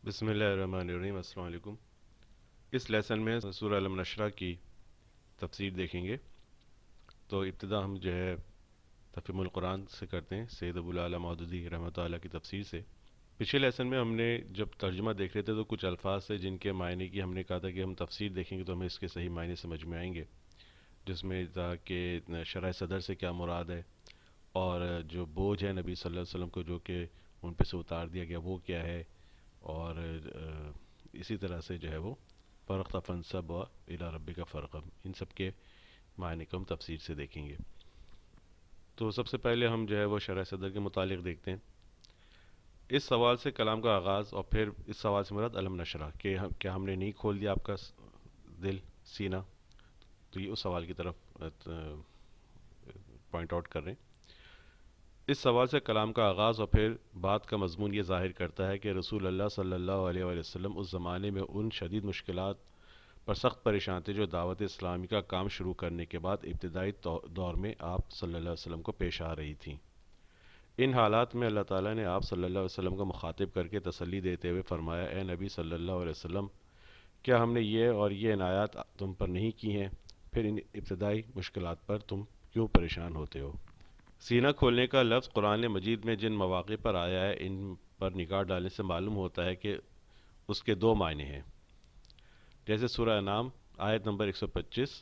بسم اللہ الرحمن الرحیم، السلام علیکم۔ اس لیسن میں سورہ علم نشرہ کی تفسیر دیکھیں گے۔ تو ابتدا ہم جو ہے تفہیم القرآن سے کرتے ہیں، سید ابو العلا مودودی رحمۃ اللہ کی تفسیر سے۔ پچھلے لیسن میں ہم نے جب ترجمہ دیکھ رہے تھے تو کچھ الفاظ تھے جن کے معنی کی ہم نے کہا تھا کہ ہم تفسیر دیکھیں گے تو ہمیں اس کے صحیح معنی سمجھ میں آئیں گے، جس میں تھا کہ شرح صدر سے کیا مراد ہے، اور جو بوجھ ہے نبی صلی اللہ علیہ وسلم کو جو کہ ان پہ سے اتار دیا گیا وہ کیا ہے، اور اسی طرح سے جو ہے وہ فرق فنصب و الی ربی کا فرقم، ان سب کے معنی کو ہم تفسیر سے دیکھیں گے۔ تو سب سے پہلے ہم جو ہے وہ شرح صدر کے متعلق دیکھتے ہیں۔ اس سوال سے کلام کا آغاز، اور پھر اس سوال سے مراد علم نشرہ کہ کیا ہم نے نہیں کھول دیا آپ کا دل، سینہ، تو یہ اس سوال کی طرف پوائنٹ آؤٹ کر رہے ہیں۔ اس سوال سے کلام کا آغاز اور پھر بات کا مضمون یہ ظاہر کرتا ہے کہ رسول اللہ صلی اللہ علیہ وآلہ وسلم اس زمانے میں ان شدید مشکلات پر سخت پریشان تھے جو دعوت اسلامی کا کام شروع کرنے کے بعد ابتدائی دور میں آپ صلی اللہ علیہ وسلم کو پیش آ رہی تھیں۔ ان حالات میں اللہ تعالیٰ نے آپ صلی اللہ علیہ وسلم کو مخاطب کر کے تسلی دیتے ہوئے فرمایا، اے نبی صلی اللہ علیہ وسلم، کیا ہم نے یہ اور یہ عنایات تم پر نہیں کی ہیں؟ پھر ان ابتدائی مشکلات پر تم کیوں پریشان ہوتے ہو؟ سینہ کھولنے کا لفظ قرآن مجید میں جن مواقع پر آیا ہے ان پر نگاہ ڈالنے سے معلوم ہوتا ہے کہ اس کے دو معنی ہیں۔ جیسے سورہ انعام آیت نمبر 125،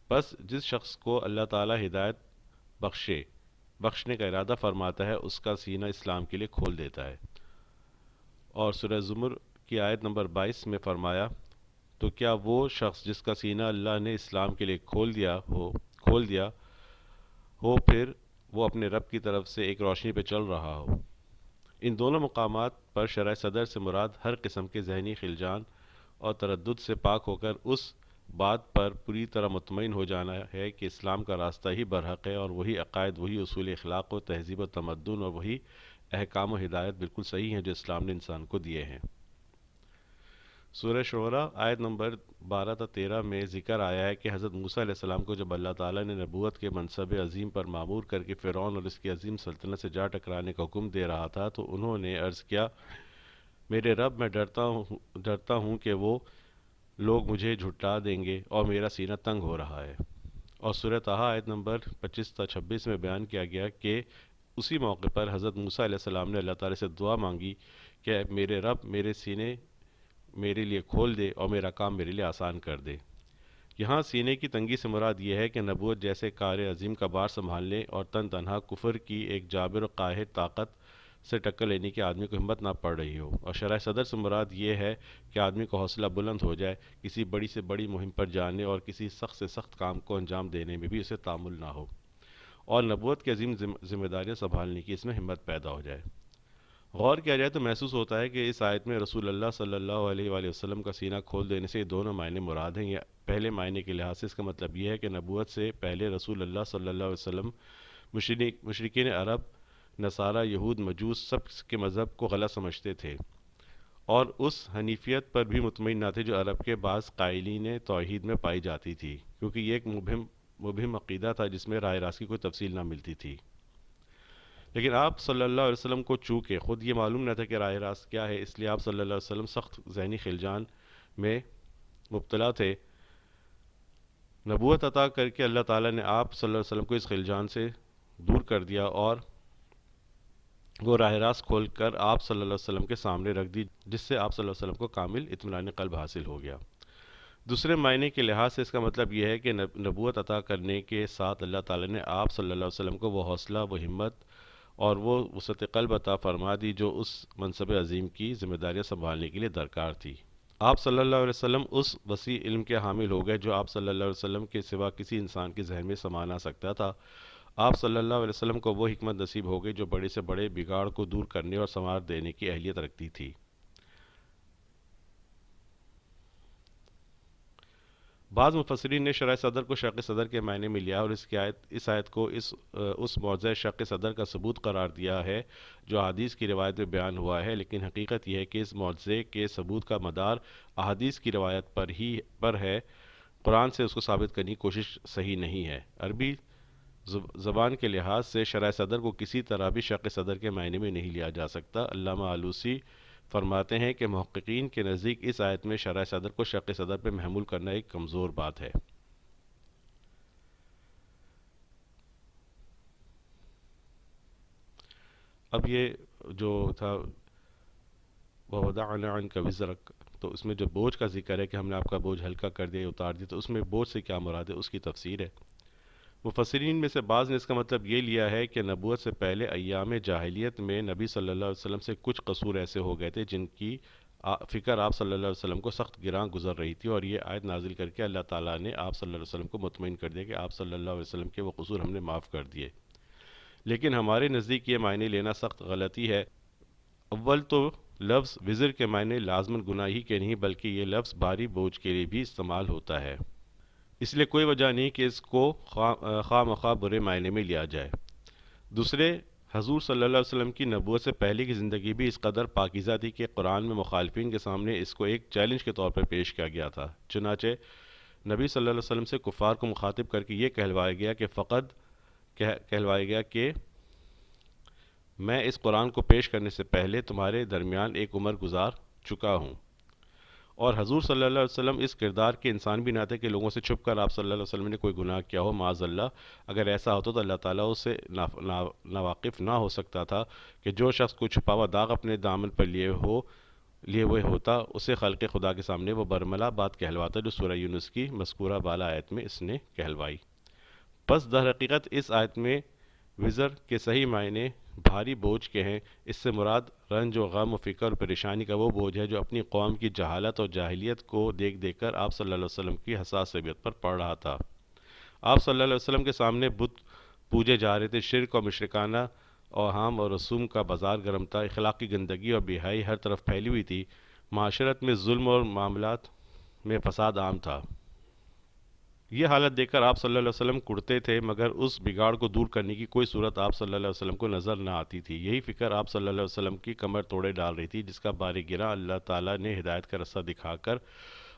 بس جس شخص کو اللہ تعالی ہدایت بخشنے کا ارادہ فرماتا ہے اس کا سینہ اسلام کے لیے کھول دیتا ہے۔ اور سورہ زمر کی آیت نمبر 22 میں فرمایا، تو کیا وہ شخص جس کا سینہ اللہ نے اسلام کے لیے کھول دیا ہو پھر وہ اپنے رب کی طرف سے ایک روشنی پہ چل رہا ہو؟ ان دونوں مقامات پر شرح صدر سے مراد ہر قسم کے ذہنی خلجان اور تردد سے پاک ہو کر اس بات پر پوری طرح مطمئن ہو جانا ہے کہ اسلام کا راستہ ہی برحق ہے، اور وہی عقائد، وہی اصول اخلاق و تہذیب و تمدن اور وہی احکام و ہدایت بالکل صحیح ہیں جو اسلام نے انسان کو دیے ہیں۔ سورہ شعراء آیت نمبر 12 تا 13 میں ذکر آیا ہے کہ حضرت موسیٰ علیہ السلام کو جب اللہ تعالیٰ نے نبوت کے منصب عظیم پر معمور کر کے فرعون اور اس کی عظیم سلطنت سے جا ٹکرانے کا حکم دے رہا تھا تو انہوں نے عرض کیا، میرے رب، میں ڈرتا ہوں کہ وہ لوگ مجھے جھٹلا دیں گے اور میرا سینہ تنگ ہو رہا ہے۔ اور سورہ طٰہٰ آیت نمبر 25 تا 26 میں بیان کیا گیا کہ اسی موقع پر حضرت موسیٰ علیہ السلام نے اللہ تعالیٰ سے دعا مانگی کہ میرے رب، میرے سینے میرے لیے کھول دے اور میرا کام میرے لیے آسان کر دے۔ یہاں سینے کی تنگی سے مراد یہ ہے کہ نبوت جیسے کار عظیم کا بار سنبھالنے اور تنہا کفر کی ایک جابر و قاہر طاقت سے ٹکر لینے کی آدمی کو ہمت نہ پڑ رہی ہو، اور شرح صدر سے مراد یہ ہے کہ آدمی کو حوصلہ بلند ہو جائے، کسی بڑی سے بڑی مہم پر جانے اور کسی سخت سے سخت کام کو انجام دینے میں بھی اسے تامل نہ ہو، اور نبوت کی عظیم ذمہ داریاں سنبھالنے کی اس میں ہمت پیدا ہو جائے۔ غور کیا جائے تو محسوس ہوتا ہے کہ اس آیت میں رسول اللہ صلی اللہ علیہ وآلہ وسلم کا سینہ کھول دینے سے یہ دونوں معنی مراد ہیں۔ یا پہلے معنی کے لحاظ سے اس کا مطلب یہ ہے کہ نبوت سے پہلے رسول اللہ صلی اللہ علیہ وسلم مشرکین عرب، نصارہ، یہود، مجوس سب کے مذہب کو غلط سمجھتے تھے، اور اس حنیفیت پر بھی مطمئن نہ تھے جو عرب کے بعض قائلین توحید میں پائی جاتی تھی، کیونکہ یہ ایک مبہم عقیدہ تھا جس میں راہ راست کی کوئی تفصیل نہ ملتی تھی۔ لیکن آپ صلی اللہ علیہ وسلم کو چونکہ خود یہ معلوم نہ تھا کہ راہ راست کیا ہے، اس لیے آپ صلی اللہ علیہ وسلم سخت ذہنی خلجان میں مبتلا تھے۔ نبوت عطا کر کے اللہ تعالیٰ نے آپ صلی اللہ علیہ وسلم کو اس خلجان سے دور کر دیا اور وہ راہ راست کھول کر آپ صلی اللہ علیہ وسلم کے سامنے رکھ دی، جس سے آپ صلی اللہ علیہ وسلم کو کامل اطمینان قلب حاصل ہو گیا۔ دوسرے معنی کے لحاظ سے اس کا مطلب یہ ہے کہ نبوت عطا کرنے کے ساتھ اللہ تعالیٰ نے آپ صلی اللہ علیہ وسلم کو وہ حوصلہ، وہ ہمت اور وہ وسعت قلب عطا فرما دی جو اس منصب عظیم کی ذمہ داریاں سنبھالنے کے لیے درکار تھی۔ آپ صلی اللہ علیہ وسلم اس وسیع علم کے حامل ہو گئے جو آپ صلی اللہ علیہ وسلم کے سوا کسی انسان کے ذہن میں سما نہ سکتا تھا۔ آپ صلی اللہ علیہ وسلم کو وہ حکمت نصیب ہو گئی جو بڑے سے بڑے بگاڑ کو دور کرنے اور سنوار دینے کی اہلیت رکھتی تھی۔ بعض مفسرین نے شرح صدر کو شق صدر کے معنی میں لیا اور اس آیت کو اس موضع شق صدر کا ثبوت قرار دیا ہے جو احادیث کی روایت میں بیان ہوا ہے، لیکن حقیقت یہ ہے کہ اس موضع کے ثبوت کا مدار احادیث کی روایت پر ہے۔ قرآن سے اس کو ثابت کرنے کی کوشش صحیح نہیں ہے۔ عربی زبان کے لحاظ سے شرح صدر کو کسی طرح بھی شق صدر کے معنی میں نہیں لیا جا سکتا۔ علامہ آلوسی فرماتے ہیں کہ محققین کے نزدیک اس آیت میں شرح صدر کو شق صدر پہ محمول کرنا ایک کمزور بات ہے۔ اب یہ جو تھا وَوَضَعْنَا عَنْكَ وِزْرَكَ، تو اس میں جو بوجھ کا ذکر ہے کہ ہم نے آپ کا بوجھ ہلکا کر دیا، اتار دیا، تو اس میں بوجھ سے کیا مراد ہے، اس کی تفسیر ہے۔ مفسرین میں سے بعض نے اس کا مطلب یہ لیا ہے کہ نبوت سے پہلے ایام جاہلیت میں نبی صلی اللہ علیہ وسلم سے کچھ قصور ایسے ہو گئے تھے جن کی فکر آپ صلی اللہ علیہ وسلم کو سخت گراں گزر رہی تھی، اور یہ آیت نازل کر کے اللہ تعالیٰ نے آپ صلی اللہ علیہ وسلم کو مطمئن کر دیا کہ آپ صلی اللہ علیہ وسلم کے وہ قصور ہم نے معاف کر دیے۔ لیکن ہمارے نزدیک یہ معنی لینا سخت غلطی ہے۔ اول تو لفظ وزر کے معنی لازماً گناہی کے نہیں، بلکہ یہ لفظ بھاری بوجھ کے لیے بھی استعمال ہوتا ہے، اس لیے کوئی وجہ نہیں کہ اس کو خواہ مخواہ برے معنی میں لیا جائے۔ دوسرے، حضور صلی اللہ علیہ وسلم کی نبوت سے پہلے کی زندگی بھی اس قدر پاکیزہ تھی کہ قرآن میں مخالفین کے سامنے اس کو ایک چیلنج کے طور پر پیش کیا گیا تھا۔ چنانچہ نبی صلی اللہ علیہ وسلم سے کفار کو مخاطب کر کے یہ کہلوایا گیا کہ میں اس قرآن کو پیش کرنے سے پہلے تمہارے درمیان ایک عمر گزار چکا ہوں، اور حضور صلی اللہ علیہ وسلم اس کردار کے انسان بھی نہ تھے کہ لوگوں سے چھپ کر آپ صلی اللہ علیہ وسلم نے کوئی گناہ کیا ہو، معاذ اللہ۔ اگر ایسا ہوتا تو اللہ تعالیٰ اس سے ناواقف نہ ہو سکتا تھا کہ جو شخص کوئی چھپا ہوا داغ اپنے دامن پر لیے ہوئے ہوتا، اسے خلق خدا کے سامنے وہ برملا بات کہلواتا جو سورہ یونس کی مذکورہ بالا آیت میں اس نے کہلوائی۔ پس در حقیقت اس آیت میں وزر کے صحیح معنی بھاری بوجھ کے ہیں۔ اس سے مراد رنج و غم و فکر اور پریشانی کا وہ بوجھ ہے جو اپنی قوم کی جہالت اور جاہلیت کو دیکھ دیکھ کر آپ صلی اللہ علیہ وسلم کی حساس طبیعت پر پڑ رہا تھا۔ آپ صلی اللہ علیہ وسلم کے سامنے بت پوجے جا رہے تھے، شرک اور مشرکانہ اوہام اور رسوم کا بازار گرم تھا، اخلاقی گندگی اور بے حیائی ہر طرف پھیلی ہوئی تھی، معاشرت میں ظلم اور معاملات میں فساد عام تھا۔ یہ حالت دیکھ کر آپ صلی اللہ علیہ وسلم کڑتے تھے، مگر اس بگاڑ کو دور کرنے کی کوئی صورت آپ صلی اللہ علیہ وسلم کو نظر نہ آتی تھی۔ یہی فکر آپ صلی اللہ علیہ وسلم کی کمر توڑے ڈال رہی تھی، جس کا بار گراں اللہ تعالیٰ نے ہدایت کا رستہ دکھا کر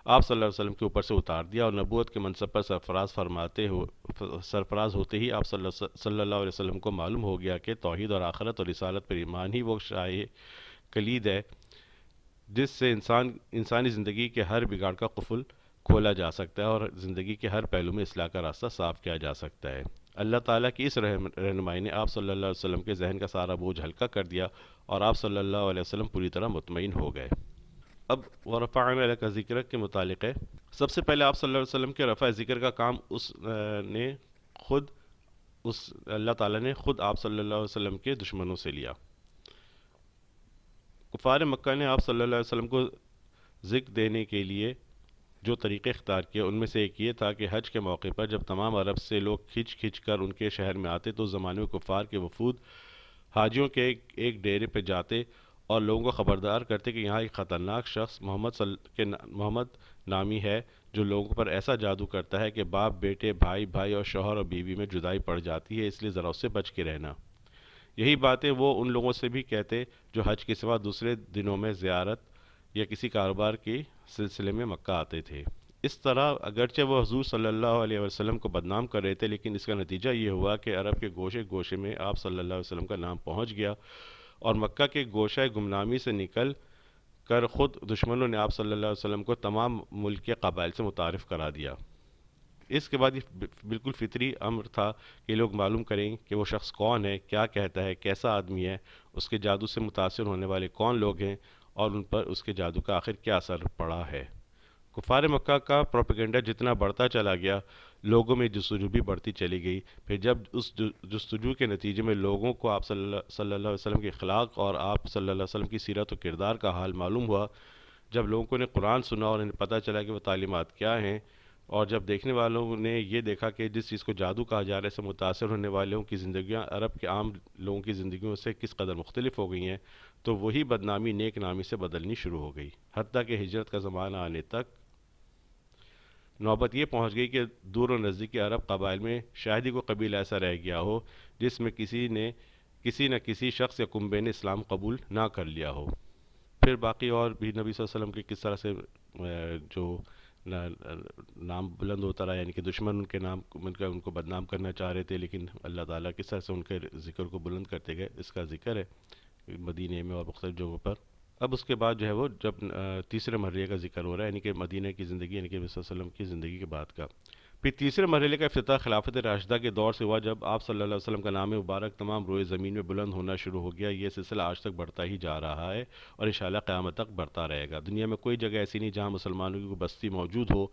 آپ صلی اللہ علیہ وسلم کے اوپر سے اتار دیا، اور نبوت کے منصب پر سرفراز ہوتے ہی آپ صلی اللہ علیہ وسلم کو معلوم ہو گیا کہ توحید اور آخرت اور رسالت پر ایمان ہی وہ شاہ کلید ہے جس سے انسانی زندگی کے ہر بگاڑ کا قفل کھولا جا سکتا ہے اور زندگی کے ہر پہلو میں اصلاح کا راستہ صاف کیا جا سکتا ہے۔ اللہ تعالیٰ کی اس رہنمائی نے آپ صلی اللہ علیہ وسلم کے ذہن کا سارا بوجھ ہلکا کر دیا، اور آپ صلی اللہ علیہ وسلم پوری طرح مطمئن ہو گئے۔ اب وَرَفَعْنَا لَكَ ذِكْرَكَ کے متعلق ہے۔ سب سے پہلے آپ صلی اللہ علیہ وسلم کے رفع ذکر کا کام اللہ تعالیٰ نے خود آپ صلی اللہ علیہ وسلم کے دشمنوں سے لیا۔ کفار مکہ نے آپ صلی اللہ علیہ وسلم کو ذکر دینے کے لیے جو طریقے اختیار کیے، ان میں سے ایک یہ تھا کہ حج کے موقع پر جب تمام عرب سے لوگ کھچ کر ان کے شہر میں آتے تو اس زمانے میں کفار کے وفود حاجیوں کے ایک ڈیرے پہ جاتے اور لوگوں کو خبردار کرتے کہ یہاں ایک خطرناک شخص محمد نامی ہے جو لوگوں پر ایسا جادو کرتا ہے کہ باپ بیٹے، بھائی اور شوہر اور بیوی میں جدائی پڑ جاتی ہے، اس لیے ذرا اس سے بچ کے رہنا۔ یہی باتیں وہ ان لوگوں سے بھی کہتے جو حج کے سوا دوسرے دنوں میں زیارت یا کسی کاروبار کے سلسلے میں مکہ آتے تھے۔ اس طرح اگرچہ وہ حضور صلی اللہ علیہ وسلم کو بدنام کر رہے تھے، لیکن اس کا نتیجہ یہ ہوا کہ عرب کے گوشے گوشے میں آپ صلی اللہ علیہ وسلم کا نام پہنچ گیا، اور مکہ کے گوشہ گمنامی سے نکل کر خود دشمنوں نے آپ صلی اللہ علیہ وسلم کو تمام ملک کے قبائل سے متعارف کرا دیا۔ اس کے بعد یہ بالکل فطری امر تھا کہ لوگ معلوم کریں کہ وہ شخص کون ہے، کیا کہتا ہے، کیسا آدمی ہے، اس کے جادو سے متاثر ہونے والے کون لوگ ہیں، اور ان پر اس کے جادو کا آخر کیا اثر پڑا ہے۔ کفار مکہ کا پروپیگنڈا جتنا بڑھتا چلا گیا، لوگوں میں جستجو بھی بڑھتی چلی گئی۔ پھر جب اس جستجو کے نتیجے میں لوگوں کو آپ صلی اللہ علیہ وسلم کے اخلاق اور آپ صلی اللہ علیہ وسلم کی سیرت و کردار کا حال معلوم ہوا، جب لوگوں نے قرآن سنا اور انہیں پتہ چلا کہ وہ تعلیمات کیا ہیں، اور جب دیکھنے والوں نے یہ دیکھا کہ جس چیز کو جادو کہا جا رہا ہے سے متاثر ہونے والوں کی زندگیاں عرب کے عام لوگوں کی زندگیوں سے کس قدر مختلف ہو گئی ہیں، تو وہی بدنامی نیک نامی سے بدلنی شروع ہو گئی، حتیٰ کہ ہجرت کا زمانہ آنے تک نوبت یہ پہنچ گئی کہ دور و نزدیکی عرب قبائل میں شاید ہی کوئی قبیلہ ایسا رہ گیا ہو جس میں کسی نہ کسی شخص یا کنبے نے اسلام قبول نہ کر لیا ہو۔ پھر باقی اور بھی نبی صلی اللہ علیہ وسلم کے کس طرح سے جو نام بلند ہوتا رہا، یعنی کہ دشمن ان کے نام ان کو بدنام کرنا چاہ رہے تھے، لیکن اللہ تعالیٰ کس طرح سے ان کے ذکر کو بلند کرتے گئے، اس کا ذکر ہے مدینے میں اور مختلف جگہوں پر۔ اب اس کے بعد جو ہے وہ جب تیسرے مرحلے کا ذکر ہو رہا ہے، یعنی کہ مدینہ کی زندگی، یعنی کہ نبی صلی اللہ علیہ وسلم کی زندگی کے بعد کا. پھر تیسرے مرحلے کا افتتاح خلافت راشدہ کے دور سے ہوا، جب آپ صلی اللہ علیہ وسلم کا نام مبارک تمام روئے زمین میں بلند ہونا شروع ہو گیا. یہ سلسلہ آج تک بڑھتا ہی جا رہا ہے اور انشاءاللہ قیامت تک بڑھتا رہے گا. دنیا میں کوئی جگہ ایسی نہیں جہاں مسلمانوں کی کوئی بستی موجود ہو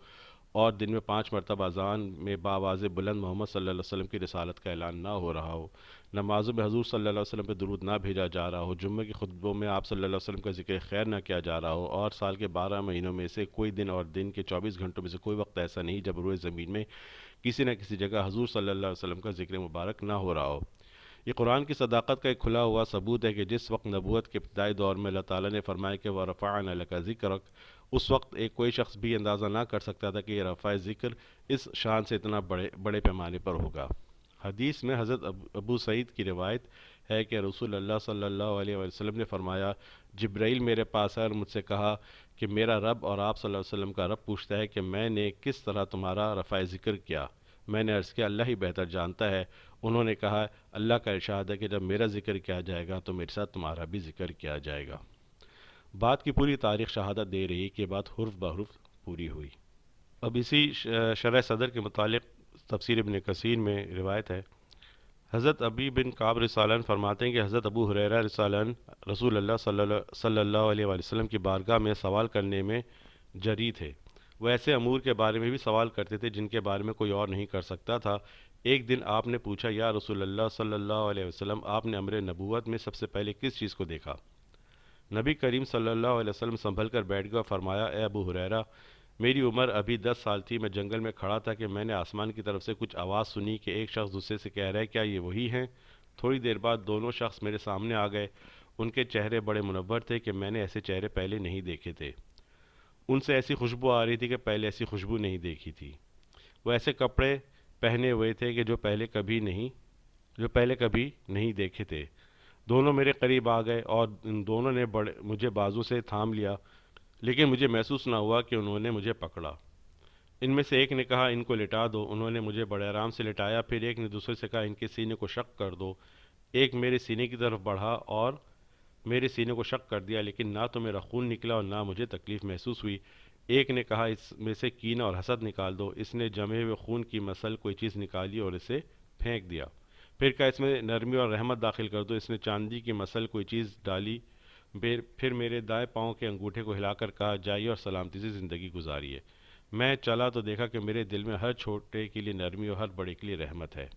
اور دن میں 5 مرتبہ اذان میں بآواز بلند محمد صلی اللہ علیہ وسلم کی رسالت کا اعلان نہ ہو رہا ہو، نمازوں میں حضور صلی اللہ علیہ وسلم پہ درود نہ بھیجا جا رہا ہو، جمعہ کی خطبوں میں آپ صلی اللہ علیہ وسلم کا ذکر خیر نہ کیا جا رہا ہو، اور سال کے 12 مہینوں میں سے کوئی دن اور دن کے 24 گھنٹوں میں سے کوئی وقت ایسا نہیں جب روئے زمین میں کسی نہ کسی جگہ حضور صلی اللہ علیہ وسلم کا ذکر مبارک نہ ہو رہا ہو. یہ قرآن کی صداقت کا ایک کھلا ہوا ثبوت ہے کہ جس وقت نبوت کے ابتدائی دور میں اللہ تعالیٰ نے فرمایا کہ وَرَفَعْنَا لَكَ ذِكْرَكَ، اس وقت کوئی شخص بھی اندازہ نہ کر سکتا تھا کہ یہ رفع ذکر اس شان سے اتنا بڑے پیمانے پر ہوگا. حدیث میں حضرت ابو سعید کی روایت ہے کہ رسول اللہ صلی اللہ علیہ وسلم نے فرمایا، جبرائیل میرے پاس آئے اور مجھ سے کہا کہ میرا رب اور آپ صلی اللہ علیہ وسلم کا رب پوچھتا ہے کہ میں نے کس طرح تمہارا رفع ذکر کیا. میں نے عرض کیا اللہ ہی بہتر جانتا ہے. انہوں نے کہا اللہ کا ارشاد ہے کہ جب میرا ذکر کیا جائے گا تو میرے ساتھ تمہارا بھی ذکر کیا جائے گا. بات کی پوری تاریخ شہادت دے رہی کہ بات حرف بحرف پوری ہوئی. اب اسی شرح صدر کے متعلق تفسیر ابن کثیر میں روایت ہے. حضرت ابی بن کعب رضی فرماتے ہیں کہ حضرت ابو ہریرہ رضی رسول اللہ صلی اللہ علیہ وسلم کی بارگاہ میں سوال کرنے میں جری تھے. وہ ایسے امور کے بارے میں بھی سوال کرتے تھے جن کے بارے میں کوئی اور نہیں کر سکتا تھا. ایک دن آپ نے پوچھا یا رسول اللہ صلی اللہ علیہ وسلم، آپ نے امر نبوت میں سب سے پہلے کس چیز کو دیکھا؟ نبی کریم صلی اللہ علیہ وسلم سنبھل کر بیٹھ گیا اور فرمایا اے ابو ہریرہ، میری عمر ابھی 10 سال تھی. میں جنگل میں کھڑا تھا کہ میں نے آسمان کی طرف سے کچھ آواز سنی کہ ایک شخص دوسرے سے کہہ رہا ہے کیا یہ وہی ہیں؟ تھوڑی دیر بعد دونوں شخص میرے سامنے آ گئے. ان کے چہرے بڑے منور تھے کہ میں نے ایسے چہرے پہلے نہیں دیکھے تھے. ان سے ایسی خوشبو آ رہی تھی کہ پہلے ایسی خوشبو نہیں دیکھی تھی. وہ ایسے کپڑے پہنے ہوئے تھے کہ جو پہلے کبھی نہیں دیکھے تھے. دونوں میرے قریب آ گئے اور ان دونوں نے مجھے بازو سے تھام لیا، لیکن مجھے محسوس نہ ہوا کہ انہوں نے مجھے پکڑا. ان میں سے ایک نے کہا ان کو لٹا دو. انہوں نے مجھے بڑے آرام سے لٹایا. پھر ایک نے دوسرے سے کہا ان کے سینے کو شق کر دو. ایک میرے سینے کی طرف بڑھا اور میرے سینے کو شق کر دیا، لیکن نہ تو میرا خون نکلا اور نہ مجھے تکلیف محسوس ہوئی. ایک نے کہا اس میں سے کینہ اور حسد نکال دو. اس نے جمے ہوئے خون کی مثل کوئی چیز نکالی اور اسے پھینک دیا. پھر کہا اس میں نرمی اور رحمت داخل کر دو. اس نے چاندی کی مثل کوئی چیز ڈالی. پھر میرے دائیں پاؤں کے انگوٹھے کو ہلا کر کہا جائیے اور سلامتی سے زندگی گزاریے. میں چلا تو دیکھا کہ میرے دل میں ہر چھوٹے کے لیے نرمی اور ہر بڑے کے لیے رحمت ہے.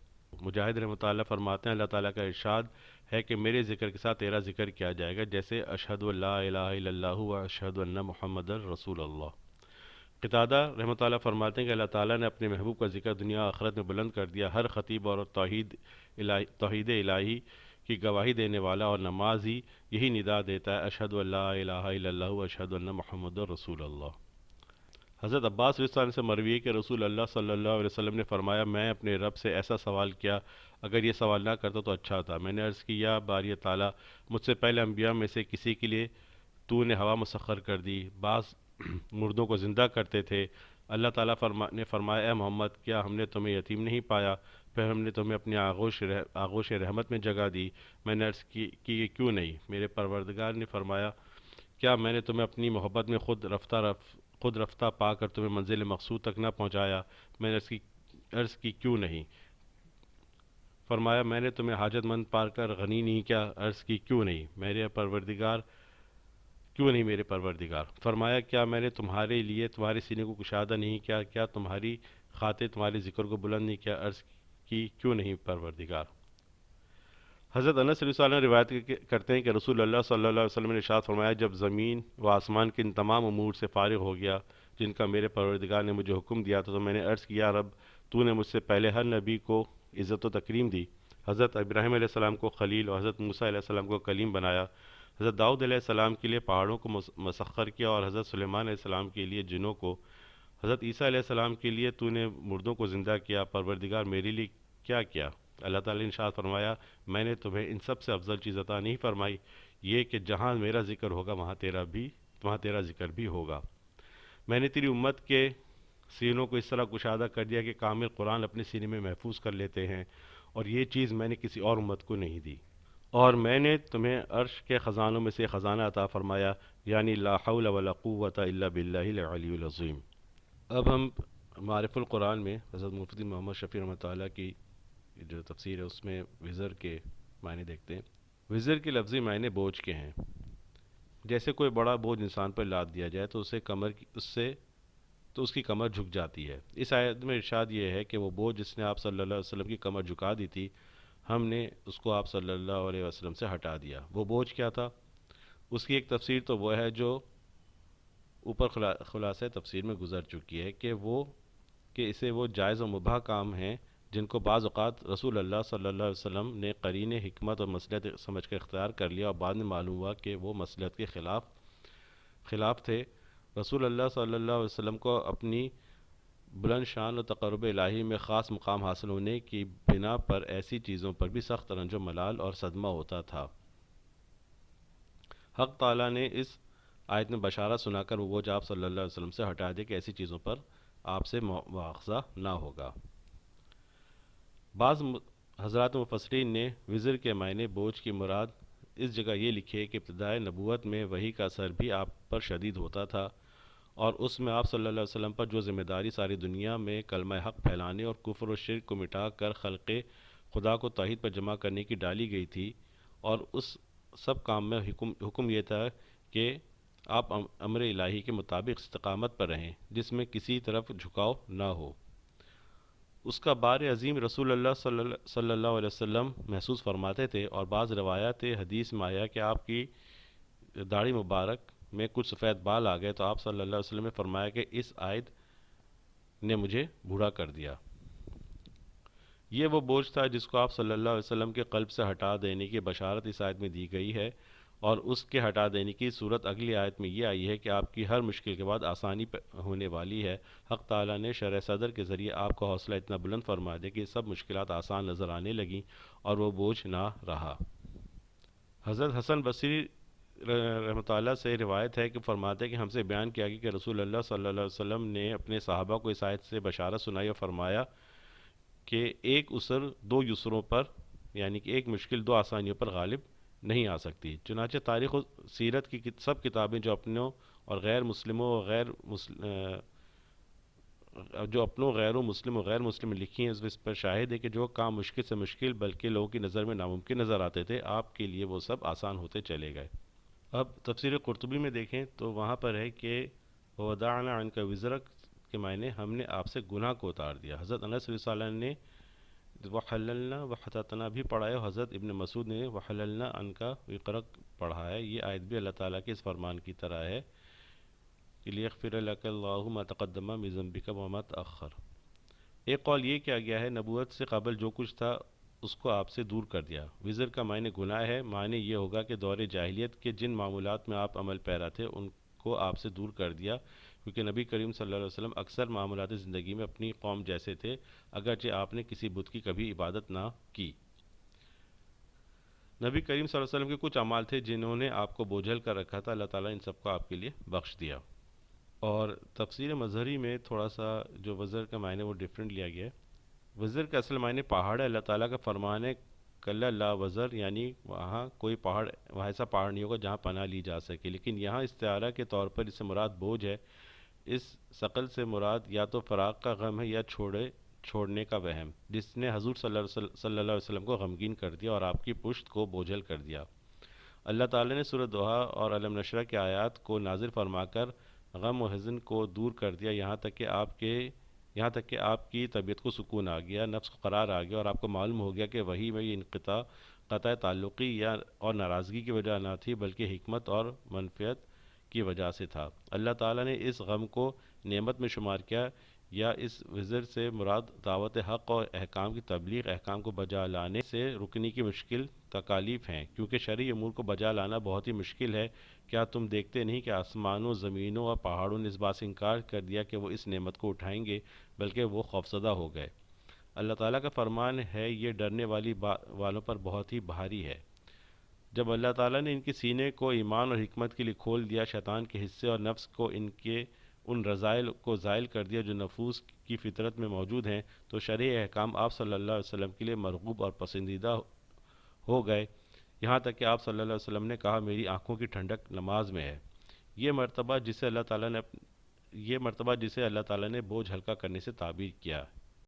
مجاہد رحمۃ اللہ فرماتے ہیں اللہ تعالیٰ کا ارشاد ہے کہ میرے ذکر کے ساتھ تیرا ذکر کیا جائے گا، جیسے اشہد لا الہ الا اللہ و اشہد ان محمد رسول اللہ. قتادہ رحمۃ اللہ فرماتے ہیں کہ اللہ تعالیٰ نے اپنے محبوب کا ذکر دنیا آخرت میں بلند کر دیا. ہر خطیب اور توحید الہی کی گواہی دینے والا اور نمازی یہی ندا دیتا ہے اشہد لا الہ الا اللہ و اشہد ان محمد رسول اللہ. حضرت عباس رضی اللہ عنہ سے مروی ہے کہ رسول اللہ صلی اللہ علیہ وسلم نے فرمایا میں اپنے رب سے ایسا سوال کیا، اگر یہ سوال نہ کرتا تو اچھا تھا. میں نے عرض کی یا باری تعالیٰ، مجھ سے پہلے انبیاء میں سے کسی کے لیے تو نے ہوا مسخر کر دی، بعض مردوں کو زندہ کرتے تھے. اللہ تعالیٰ نے فرمایا اے محمد، کیا ہم نے تمہیں یتیم نہیں پایا؟ پھر ہم نے تمہیں اپنی آغوش رحمت میں جگہ دی. میں نے عرض کی کہ یہ کیوں نہیں؟ میرے پروردگار نے فرمایا کیا میں نے تمہیں اپنی محبت میں خود رفتہ پا کر تمہیں منزل مقصود تک نہ پہنچایا؟ میں نے عرض کی کیوں نہیں؟ فرمایا میں نے تمہیں حاجت مند پا کر غنی نہیں کیا؟ عرض کی کیوں نہیں میرے پروردگار؟ فرمایا کیا میں نے تمہارے لیے تمہارے سینے کو کشادہ نہیں کیا؟ کیا تمہاری خاطر تمہارے ذکر کو بلند نہیں کیا؟ عرض کی کیوں نہیں پروردگار؟ حضرت انس رضی اللہ عنہ روایت کرتے ہیں کہ رسول اللہ صلی اللہ علیہ وسلم نے ارشاد فرمایا جب زمین و آسمان کے ان تمام امور سے فارغ ہو گیا جن کا میرے پروردگار نے مجھے حکم دیا تھا، تو میں نے عرض کیا رب، تو نے مجھ سے پہلے ہر نبی کو عزت و تکریم دی. حضرت ابراہیم علیہ السلام کو خلیل اور حضرت موسیٰ علیہ السلام کو کلیم بنایا. حضرت داؤد علیہ السلام کے لیے پہاڑوں کو مسخر کیا اور حضرت سلیمان علیہ السلام کے لیے جنوں کو. حضرت عیسیٰ علیہ السلام کے لیے تو نے مردوں کو زندہ کیا. پروردگار میرے لیے کیا کیا؟ اللہ تعالیٰ نے ارشاد فرمایا میں نے تمہیں ان سب سے افضل چیز عطا نہیں فرمائی، یہ کہ جہاں میرا ذکر ہوگا وہاں تیرا ذکر بھی ہوگا. میں نے تیری امت کے سینوں کو اس طرح کشادہ کر دیا کہ کامل قرآن اپنے سینے میں محفوظ کر لیتے ہیں، اور یہ چیز میں نے کسی اور امت کو نہیں دی. اور میں نے تمہیں عرش کے خزانوں میں سے خزانہ عطا فرمایا، یعنی لا حول ولا قوت الا باللہ العلی العظیم۔ اب ہم معرف القرآن میں حضرت مفتی محمد شفیع رحمۃ اللہ کی جو تفسیر ہے اس میں وزر کے معنی دیکھتے ہیں۔ وزر کے لفظی معنی بوجھ کے ہیں۔ جیسے کوئی بڑا بوجھ انسان پر لاد دیا جائے تو اس کی کمر جھک جاتی ہے۔ اس آیت میں ارشاد یہ ہے کہ وہ بوجھ جس نے آپ صلی اللہ علیہ وسلم کی کمر جھکا دی تھی، ہم نے اس کو آپ صلی اللہ علیہ وسلم سے ہٹا دیا۔ وہ بوجھ کیا تھا؟ اس کی ایک تفسیر تو وہ ہے جو اوپر خلاصہ تفسیر میں گزر چکی ہے کہ اسے وہ جائز و مباح کام ہیں جن کو بعض اوقات رسول اللہ صلی اللہ علیہ وسلم نے قرین حکمت اور مصلحت سمجھ کر اختیار کر لیا، اور بعد میں معلوم ہوا کہ وہ مصلحت کے خلاف تھے۔ رسول اللہ صلی اللہ علیہ وسلم کو اپنی بلند شان اور تقرب الہی میں خاص مقام حاصل ہونے کی بنا پر ایسی چیزوں پر بھی سخت رنج و ملال اور صدمہ ہوتا تھا۔ حق تعالیٰ نے اس آیت میں بشارت سنا کر وہ بوجھ آپ صلی اللہ علیہ وسلم سے ہٹا دے کہ ایسی چیزوں پر آپ سے مواخذہ نہ ہوگا۔ بعض حضرات مفسرین نے وزر کے معنی بوجھ کی مراد اس جگہ یہ لکھی کہ ابتدائے نبوت میں وحی کا اثر بھی آپ پر شدید ہوتا تھا، اور اس میں آپ صلی اللہ علیہ وسلم پر جو ذمہ داری ساری دنیا میں کلمہ حق پھیلانے اور کفر و شرک کو مٹا کر خلق خدا کو توحید پر جمع کرنے کی ڈالی گئی تھی، اور اس سب کام میں حکم یہ تھا کہ آپ امر الہی کے مطابق استقامت پر رہیں، جس میں کسی طرف جھکاؤ نہ ہو۔ اس کا بار عظیم رسول اللہ صلی اللہ علیہ وسلم محسوس فرماتے تھے، اور بعض روایات حدیث میں آیا کہ آپ کی داڑھی مبارک میں کچھ سفید بال آ گئے تو آپ صلی اللہ علیہ وسلم نے فرمایا کہ اس آیت نے مجھے بوڑھا کر دیا۔ یہ وہ بوجھ تھا جس کو آپ صلی اللہ علیہ وسلم کے قلب سے ہٹا دینے کی بشارت اس آیت میں دی گئی ہے، اور اس کے ہٹا دینے کی صورت اگلی آیت میں یہ آئی ہے کہ آپ کی ہر مشکل کے بعد آسانی ہونے والی ہے۔ حق تعالیٰ نے شرح صدر کے ذریعے آپ کو حوصلہ اتنا بلند فرما دیا کہ یہ سب مشکلات آسان نظر آنے لگیں اور وہ بوجھ نہ رہا۔ حضرت حسن بصری رحمۃ اللہ سے روایت ہے کہ فرماتے ہیں کہ ہم سے بیان کیا گیا کہ رسول اللہ صلی اللہ علیہ وسلم نے اپنے صحابہ کو اس آیت سے بشارت سنائی اور فرمایا کہ ایک اسر دو یسروں پر، یعنی کہ ایک مشکل دو آسانیوں پر غالب نہیں آ سکتی۔ چنانچہ تاریخ و سیرت کی سب کتابیں جو اپنوں اور غیر مسلموں و غیر مسلم لکھی ہیں، اس پر شاہد ہے کہ جو کام مشکل سے مشکل بلکہ لوگوں کی نظر میں ناممکن نظر آتے تھے، آپ کے لیے وہ سب آسان ہوتے چلے گئے۔ اب تفسیر قرطبی میں دیکھیں تو وہاں پر ہے کہ وَوَضَعْنَا عَنْكَ وِزْرَكَ کے معنی ہم نے آپ سے گناہ کو اتار دیا۔ حضرت انس رضی اللہ عنہ نے وحللنا وحتتنا بھی پڑھا ہے، اور حضرت ابن مسعود نے وحللنا عَنْكَ وِقْرَكَ پڑھا ہے۔ یہ آیت بھی اللہ تعالیٰ کے اس فرمان کی طرح ہے کہ لِيَغْفِرَ لَكَ اللَّهُ مَا تَقَدَّمَ مِن ذَنبِكَ وَمَا تَأَخَّرَ۔ ایک قول یہ کیا گیا ہے نبوت سے قبل جو کچھ تھا اس کو آپ سے دور کر دیا۔ وزر کا معنی گناہ ہے، معنی یہ ہوگا کہ دور جاہلیت کے جن معمولات میں آپ عمل پیرا تھے ان کو آپ سے دور کر دیا، کیونکہ نبی کریم صلی اللہ علیہ وسلم اکثر معاملات زندگی میں اپنی قوم جیسے تھے، اگرچہ آپ نے کسی بت کی کبھی عبادت نہ کی۔ نبی کریم صلی اللہ علیہ وسلم کے کچھ اعمال تھے جنہوں نے آپ کو بوجھل کر رکھا تھا، اللہ تعالیٰ ان سب کو آپ کے لیے بخش دیا۔ اور تفسیر مظہری میں تھوڑا سا جو وزر کا معنی وہ ڈیفرنٹ لیا گیا ہے۔ وزر کا اصل معنی پہاڑ ہے۔ اللہ تعالیٰ کا فرمان ہے کلا لا وزر، یعنی وہاں کوئی پہاڑ، وہاں ایسا پہاڑ نہیں ہوگا جہاں پناہ لی جا سکے، لیکن یہاں استعارہ کے طور پر اس سے مراد بوجھ ہے۔ اس ثقل سے مراد یا تو فراق کا غم ہے یا چھوڑنے کا وہم، جس نے حضور صلی اللہ علیہ وسلم کو غمگین کر دیا اور آپ کی پشت کو بوجھل کر دیا۔ اللہ تعالیٰ نے سورۃ دوحہ اور علم نشرہ کے آیات کو نازل فرما کر غم و حزن کو دور کر دیا، یہاں تک کہ آپ کی طبیعت کو سکون آ گیا، نفس کو قرار آ گیا، اور آپ کو معلوم ہو گیا کہ وہی میں یہ انقطاع قطع تعلقی اور ناراضگی کی وجہ نہ تھی بلکہ حکمت اور منفعت کی وجہ سے تھا۔ اللہ تعالیٰ نے اس غم کو نعمت میں شمار کیا، یا اس وزر سے مراد دعوت حق اور احکام کی تبلیغ، احکام کو بجا لانے سے رکنے کی مشکل تکالیف ہیں، کیونکہ شرعی امور کو بجا لانا بہت ہی مشکل ہے۔ کیا تم دیکھتے نہیں کہ آسمانوں، زمینوں اور پہاڑوں نے اس بات سے انکار کر دیا کہ وہ اس نعمت کو اٹھائیں گے، بلکہ وہ خوفزدہ ہو گئے۔ اللہ تعالیٰ کا فرمان ہے یہ ڈرنے والوں پر بہت ہی بھاری ہے۔ جب اللہ تعالیٰ نے ان کے سینے کو ایمان اور حکمت کے لیے کھول دیا، شیطان کے حصے اور نفس کو ان رذائل کو زائل کر دیا جو نفوس کی فطرت میں موجود ہیں، تو شرعی احکام آپ صلی اللہ علیہ وسلم کے لیے مرغوب اور پسندیدہ ہو گئے۔ یہاں تک کہ آپ صلی اللہ علیہ وسلم نے کہا میری آنکھوں کی ٹھنڈک نماز میں ہے۔ یہ مرتبہ جسے اللہ تعالیٰ نے یہ مرتبہ جسے اللہ تعالیٰ نے بوجھ ہلکا کرنے سے تعبیر کیا۔